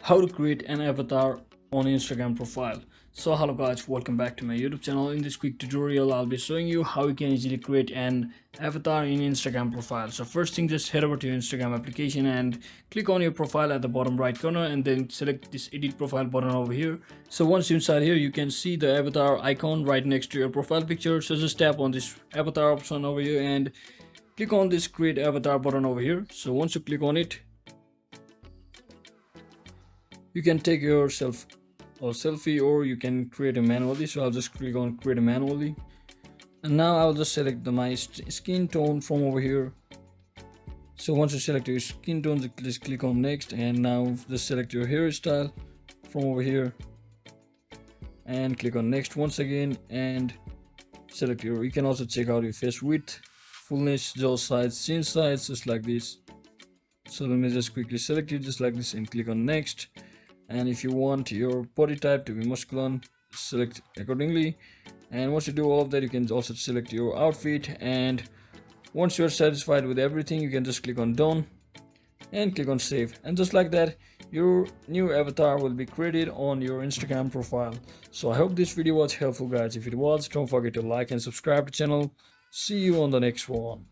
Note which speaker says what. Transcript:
Speaker 1: how to create an avatar on Instagram profile. So hello guys, welcome back to my YouTube channel. In this quick tutorial I'll be showing you how you can easily create an avatar in Instagram profile. So first thing, just head over to your Instagram application and click on your profile at the bottom right corner and then select this edit profile button over here. So once you're inside here, you can see the avatar icon right next to your profile picture. So just tap on this avatar option over here and click on this create avatar button over here. So once you click on it, you can take yourself a selfie or you can create a manually. So I'll just click on create a manually, and now I'll just select my skin tone from over here. So once you select your skin tone, just click on next, and now just select your hairstyle from over here and click on next once again and select your, you can also check out your face width, fullness, jaw size, chin size, just like this. So let me just quickly select it just like this and click on next. And if you want your body type to be masculine, select accordingly. And once you do all of that, you can also select your outfit, and once you're satisfied with everything, you can just click on done and click on save, and just like that your new avatar will be created on your Instagram profile. So I hope this video was helpful guys. If it was, don't forget to like and subscribe to the channel. See you on the next one.